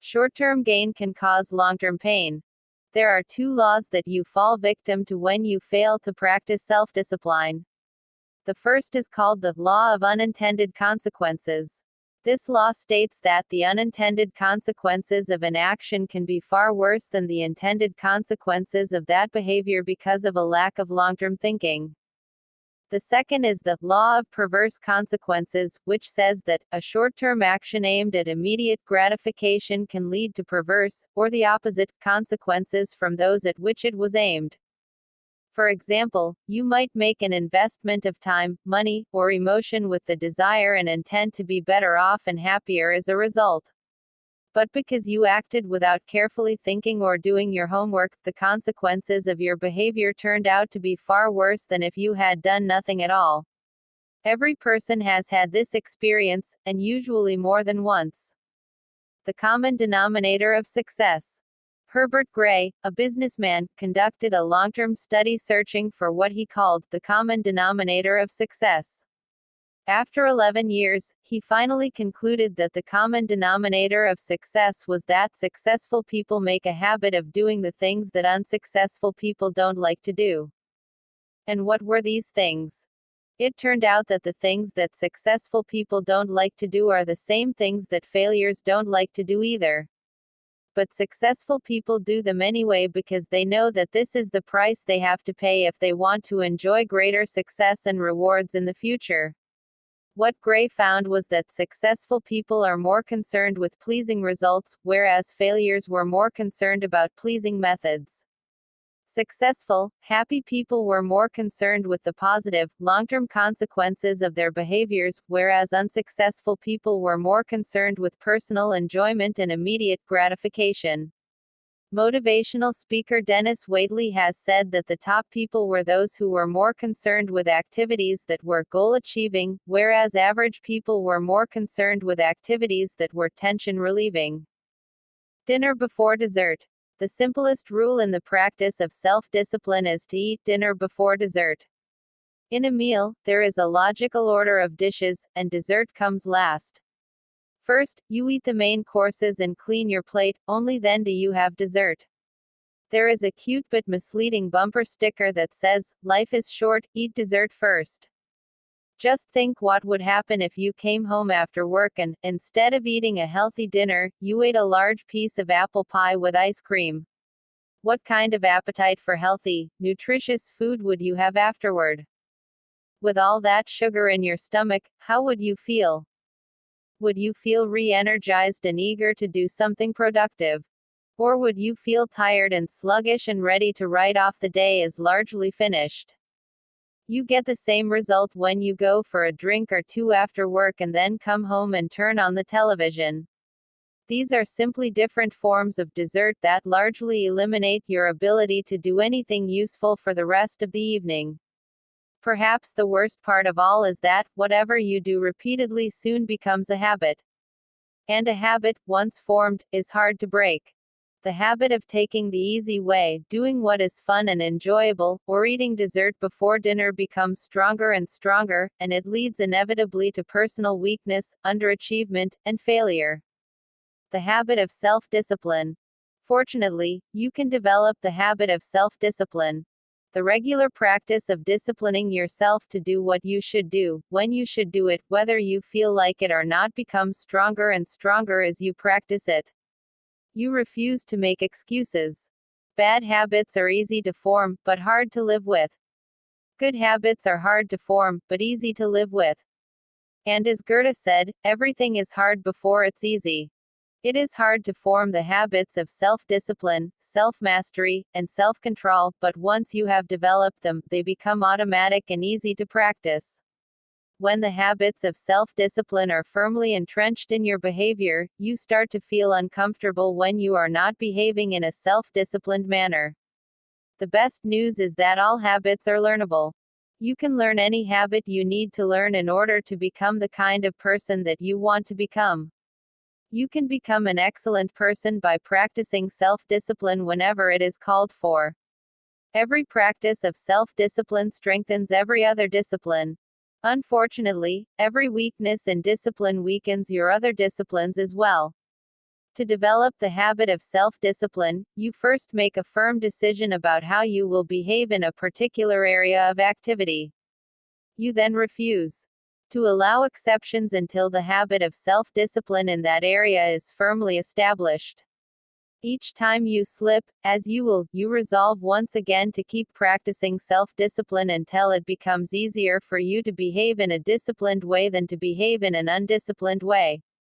Short-term gain can cause long-term pain. There are two laws that you fall victim to when you fail to practice self-discipline. The first is called the law of unintended consequences. This law states that the unintended consequences of an action can be far worse than the intended consequences of that behavior because of a lack of long-term thinking. The second is the law of perverse consequences, which says that a short-term action aimed at immediate gratification can lead to perverse, or the opposite, consequences from those at which it was aimed. For example, you might make an investment of time, money, or emotion with the desire and intent to be better off and happier as a result. But because you acted without carefully thinking or doing your homework, the consequences of your behavior turned out to be far worse than if you had done nothing at all. Every person has had this experience, and usually more than once. The common denominator of success. Herbert Gray, a businessman, conducted a long-term study searching for what he called the common denominator of success. After 11 years, he finally concluded that the common denominator of success was that successful people make a habit of doing the things that unsuccessful people don't like to do. And what were these things? It turned out that the things that successful people don't like to do are the same things that failures don't like to do either. But successful people do them anyway because they know that this is the price they have to pay if they want to enjoy greater success and rewards in the future. What Gray found was that successful people are more concerned with pleasing results, whereas failures were more concerned about pleasing methods. Successful, happy people were more concerned with the positive, long-term consequences of their behaviors, whereas unsuccessful people were more concerned with personal enjoyment and immediate gratification. Motivational speaker Dennis Waitley has said that the top people were those who were more concerned with activities that were goal-achieving, whereas average people were more concerned with activities that were tension-relieving. Dinner before dessert. The simplest rule in the practice of self-discipline is to eat dinner before dessert. In a meal, there is a logical order of dishes, and dessert comes last. First, you eat the main courses and clean your plate, only then do you have dessert. There is a cute but misleading bumper sticker that says, "Life is short, eat dessert first." Just think what would happen if you came home after work and, instead of eating a healthy dinner, you ate a large piece of apple pie with ice cream. What kind of appetite for healthy, nutritious food would you have afterward? With all that sugar in your stomach, how would you feel? Would you feel re-energized and eager to do something productive? Or would you feel tired and sluggish and ready to write off the day as largely finished? You get the same result when you go for a drink or two after work and then come home and turn on the television. These are simply different forms of dessert that largely eliminate your ability to do anything useful for the rest of the evening. Perhaps the worst part of all is that, whatever you do repeatedly soon becomes a habit. And a habit, once formed, is hard to break. The habit of taking the easy way, doing what is fun and enjoyable, or eating dessert before dinner becomes stronger and stronger, and it leads inevitably to personal weakness, underachievement, and failure. The habit of self-discipline. Fortunately, you can develop the habit of self-discipline. The regular practice of disciplining yourself to do what you should do, when you should do it, whether you feel like it or not, becomes stronger and stronger as you practice it. You refuse to make excuses. Bad habits are easy to form, but hard to live with. Good habits are hard to form, but easy to live with. And as Goethe said, everything is hard before it's easy. It is hard to form the habits of self-discipline, self-mastery, and self-control, but once you have developed them, they become automatic and easy to practice. When the habits of self-discipline are firmly entrenched in your behavior, you start to feel uncomfortable when you are not behaving in a self-disciplined manner. The best news is that all habits are learnable. You can learn any habit you need to learn in order to become the kind of person that you want to become. You can become an excellent person by practicing self-discipline whenever it is called for. Every practice of self-discipline strengthens every other discipline. Unfortunately, every weakness in discipline weakens your other disciplines as well. To develop the habit of self-discipline, you first make a firm decision about how you will behave in a particular area of activity. You then refuse to allow exceptions until the habit of self-discipline in that area is firmly established. Each time you slip, as you will, you resolve once again to keep practicing self-discipline until it becomes easier for you to behave in a disciplined way than to behave in an undisciplined way.